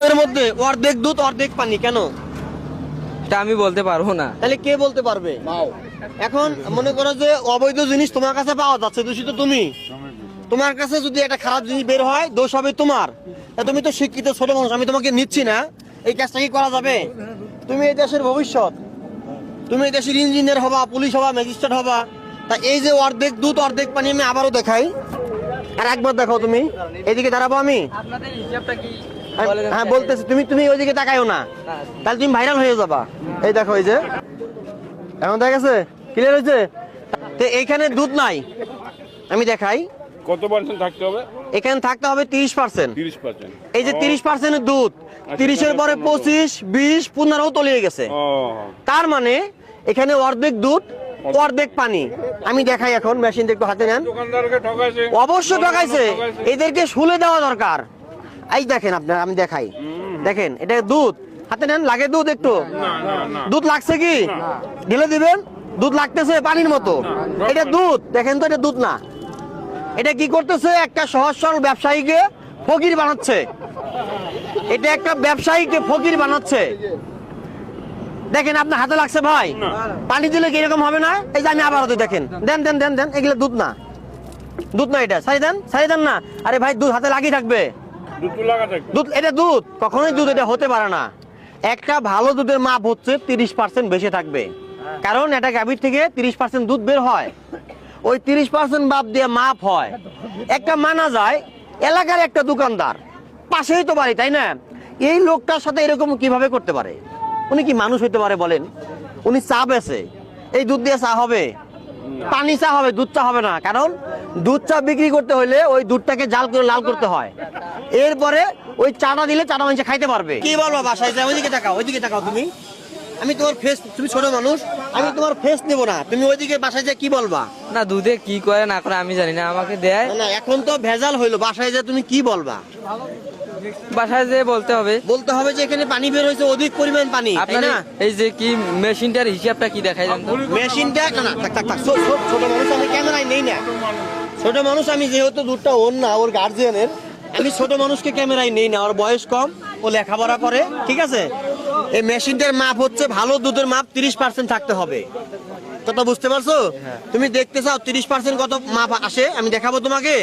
এর মধ্যে অর্ধেক দুধ অর্ধেক পানি কেন? এটা আমি বলতে পারবো না। তাহলে কে বলতে পারবে? এখন মনে করো যে অবৈধ জিনিস তোমার কাছে পাওয়া যাচ্ছে, দোষী তো তুমি। তোমার কাছে যদি একটা খারাপ জিনিস বের হয়, দোষ হবে তোমার। তা তুমি তো শিক্ষিত ছোট মানুষ, আমি তোমাকে নিচ্ছি না। এই কাজটা কি করা যাবে? তুমি এই দেশের ভবিষ্যৎ, তুমি এই দেশের ইঞ্জিনিয়ার হবা, পুলিশ হবা, ম্যাজিস্ট্রেট হবা। তা এই যে অর্ধেক দুধ অর্ধেক পানি, আমি আবারও দেখাই, আর একবার দেখাও। তুমি এদিকে দাঁড়াবো, আমি আপনাদের হিসাবটা কি? হ্যাঁ বলতেছি, তুমি ওইদিকে তাকাইও না, তাহলে তুমি ভাইরাল হয়ে যাবা। এই দেখো, এই যে এখন দেখা গেছে, ক্লিয়ার হয়েছে। তো এইখানে দুধ নাই, আমি দেখাই। কত পার্সেন্ট থাকতে হবে? এখানে থাকতে হবে 30%। 30%। এই যে 30% দুধ, 30-এর পরে 25, 20, 15 তলিয়ে গেছে। তার মানে এখানে অর্ধেক দুধ অর্ধেক পানি। আমি দেখাই, এখন মেশিন একটু হাতে নেন। দোকানদারকে ঠকাইছে, অবশ্যই ঠকাইছে, এদেরকে শুলে দেওয়া দরকার। এই দেখেন আপনার, আমি দেখাই, দেখেন এটা দুধ, হাতে নেন। লাগে দুধ একটু? দুধ লাগছে কি? ঢেলে দিবেন, দুধ লাগতেছে পানির মতো। এটা দুধ, দেখেন তো, এটা দুধ না। এটা কি করতেছে? একটা সহজ সরল ব্যবসায়ীকে ফকির বানাচ্ছে। এটা একটা ব্যবসায়ীকে ফকির বানাচ্ছে। দেখেন আপনার হাতে লাগছে ভাই, পানি দিলে কি এরকম হবে না? এই যে আমি আবার হতে দেখেন, দেন দেন দেন দেন, এগুলো দুধ না, দুধ না, এটা সারি দেন না। আরে ভাই, দুধ হাতে লাগিয়ে থাকবে, দুধ, এটা দুধ কখনোই দুধ এটা হতে পারে না। একটা ভালো দুধের মাপ হচ্ছে 30% বেশি থাকবে, কারণ এটা গাভীর থেকে 30% দুধ বের হয়। ওই 30% বাপ দিয়ে মাপ হয়। একটা মানা যায়, এলাকার একটা দোকানদার, পাশেই তো বাড়ি, তাই না? এই লোকটার সাথে এরকম কিভাবে করতে পারে? উনি কি মানুষ হইতে পারে বলেন? উনি চা বেচে, এই দুধ দিয়ে চা হবে? পানি চা হবে, দুধ চা হবে না। কারণ দুধ চা বিক্রি করতে হলে ওই দুধটাকে জাল করে লাল করতে হয়, এরপরে ওই চাটা দিলে চাটা মানুষ খাইতে পারবে। কি বলবো বাসায় যায়? ওইদিকে তাকাও, ওইদিকে তাকাও তুমি। আমি তোমার ফেস, তুমি ছোট মানুষ, আমি তোমার ফেস নেবো না। তুমি ওইদিকে বাসায় যায় কি বলবা? না, দুধে কি করে না করে আমি জানি না, আমাকে দেয়। না, এখন তো ভেজাল হইলো, বাসায় যায় তুমি কি বলবা? বাসায় যেয়ে বলতে হবে যে এখানে পানি বের হয়েছে, অধিক পরিমাণ পানি, তাই আপনার। না? এই যে কি মেশিনটার হিসাবটা কি দেখাই জান তো? মেশিনটা না, থাক, ছোট মানুষ আমি ক্যামেরায় নেই না। ছোট মানুষ আমি, যেহেতু দুধটা ওর না, ওর গার্জিয়ানের, আমি ছোট মানুষকে ক্যামেরায় নেই না। ওর বয়স কম, ও লেখাপড়া করে, ঠিক আছে? এই মেশিনটার মাপ হচ্ছে, ভালো দুধের মাপ 30% থাকতে হবে। কথা বুঝতে পারছো? তুমি দেখতে চাও 30% কত মাপ আসে? আমি দেখাবো তোমাকে,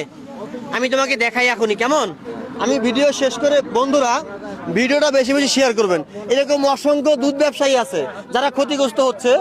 আমি তোমাকে দেখাই এখনই, কেমন? আমি ভিডিও শেষ করে, বন্ধুরা ভিডিওটা বেশি বেশি শেয়ার করবেন। এরকম অসংখ্য দুধ ব্যবসায়ী আছে যারা ক্ষতিগ্রস্ত হচ্ছে।